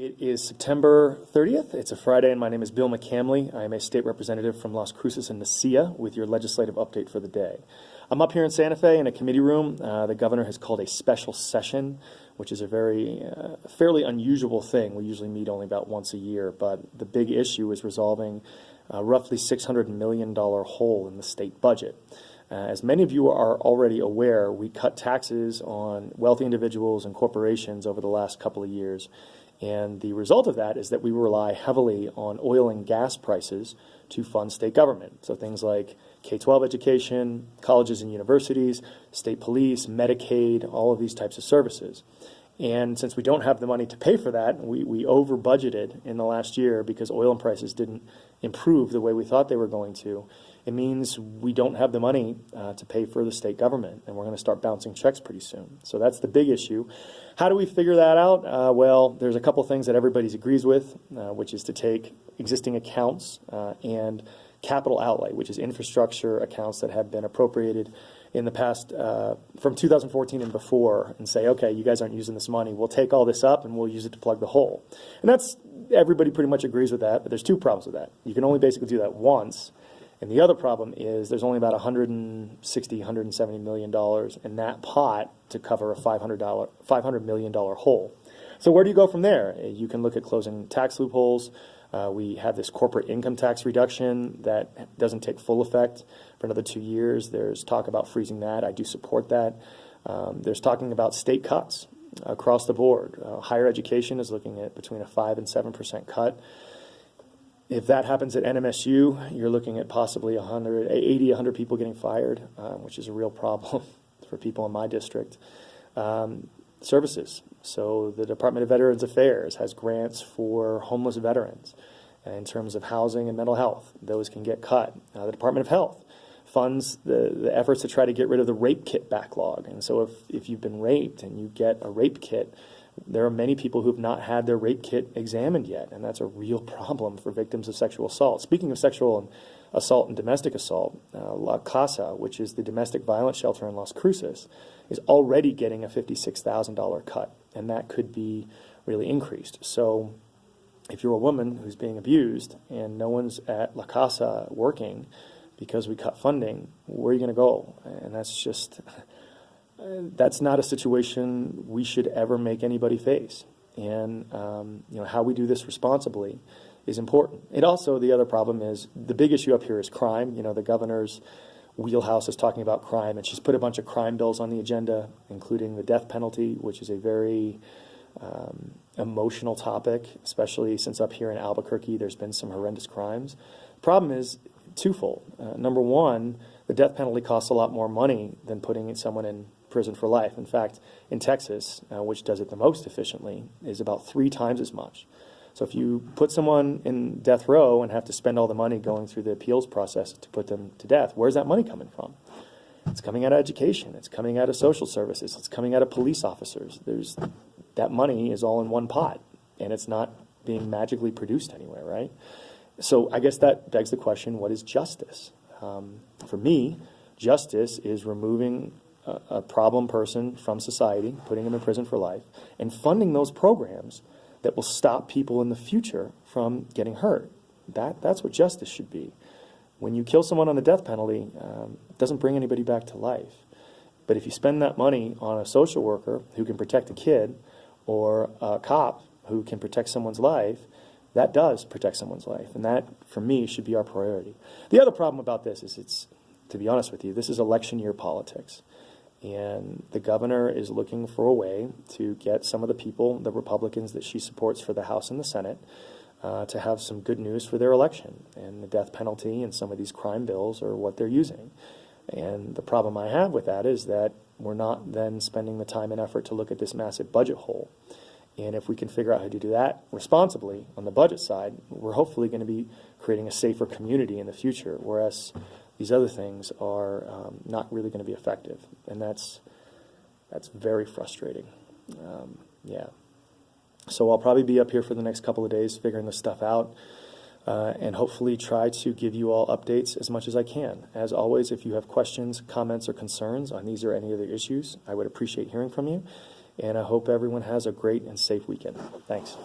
It is September 30th. It's a Friday, and my name is Bill McCamley. I am a state representative from Las Cruces and Nicia with your legislative update for the day. I'm up here in Santa Fe in a committee room. The governor has called a special session, which is a fairly unusual thing. We usually meet only about once a year, but the big issue is resolving a roughly $600 million hole in the state budget. As many of you are already aware, we cut taxes on wealthy individuals and corporations over the last couple of years. And the result of that is that we rely heavily on oil and gas prices to fund state government. So things like K-12 education, colleges and universities, state police, Medicaid, all of these types of services. And since we don't have the money to pay for that, we over budgeted in the last year because oil prices didn't improve the way we thought they were going to. It means we don't have the money to pay for the state government, and we're going to start bouncing checks pretty soon. So that's the big issue. How do we figure that out? Well, there's a couple things that everybody agrees with, which is to take existing accounts and capital outlay, which is infrastructure accounts that have been appropriated in the past from 2014 and before, and say, okay, you guys aren't using this money. We'll take all this up and we'll use it to plug the hole. And everybody pretty much agrees with that, but there's two problems with that. You can only basically do that once. And the other problem is there's only about $160, $170 million in that pot to cover a $500 million hole. So where do you go from there? You can look at closing tax loopholes. We have this corporate income tax reduction that doesn't take full effect for another 2 years. There's talk about freezing that. I do support that. There's talking about state cuts across the board. Higher education is looking at between a 5 and 7% cut. If that happens at NMSU, you're looking at possibly 100 people getting fired, which is a real problem for people in my district. Services. So the Department of Veterans Affairs has grants for homeless veterans in terms of housing and mental health. Those can get cut. The Department of Health funds the efforts to try to get rid of the rape kit backlog. And so if you've been raped and you get a rape kit, there are many people who have not had their rape kit examined yet, and that's a real problem for victims of sexual assault. Speaking of sexual assault and domestic assault, La Casa, which is the domestic violence shelter in Las Cruces, is already getting a $56,000 cut, and that could be really increased. So if you're a woman who's being abused and no one's at La Casa working because we cut funding, where are you going to go? And that's not a situation we should ever make anybody face. And how we do this responsibly is important. And also the other problem is the big issue up here is crime. The governor's wheelhouse is talking about crime, and she's put a bunch of crime bills on the agenda, including the death penalty, which is a very emotional topic, especially since up here in Albuquerque there's been some horrendous crimes. The problem is twofold. Number one, the death penalty costs a lot more money than putting someone in prison for life. In fact, in Texas, which does it the most efficiently, is about 3 times as much. So if you put someone in death row and have to spend all the money going through the appeals process to put them to death, where's that money coming from? It's coming out of education. It's coming out of social services. It's coming out of police officers. That money is all in one pot, and it's not being magically produced anywhere, right? So I guess that begs the question, what is justice? For me, justice is removing a problem person from society, putting them in prison for life, and funding those programs that will stop people in the future from getting hurt. That's what justice should be. When you kill someone on the death penalty, it doesn't bring anybody back to life. But if you spend that money on a social worker who can protect a kid, or a cop who can protect someone's life, that does protect someone's life. And that, for me, should be our priority. The other problem about this is to be honest with you, this is election year politics. And the governor is looking for a way to get some of the people, the Republicans that she supports for the House and the Senate, to have some good news for their election. And the death penalty and some of these crime bills are what they're using. And the problem I have with that is that we're not then spending the time and effort to look at this massive budget hole. And if we can figure out how to do that responsibly on the budget side, we're hopefully going to be creating a safer community in the future, whereas these other things are not really going to be effective, and that's very frustrating. Yeah. So I'll probably be up here for the next couple of days figuring this stuff out, and hopefully try to give you all updates as much as I can. As always, if you have questions, comments, or concerns on these or any other issues, I would appreciate hearing from you, and I hope everyone has a great and safe weekend. Thanks.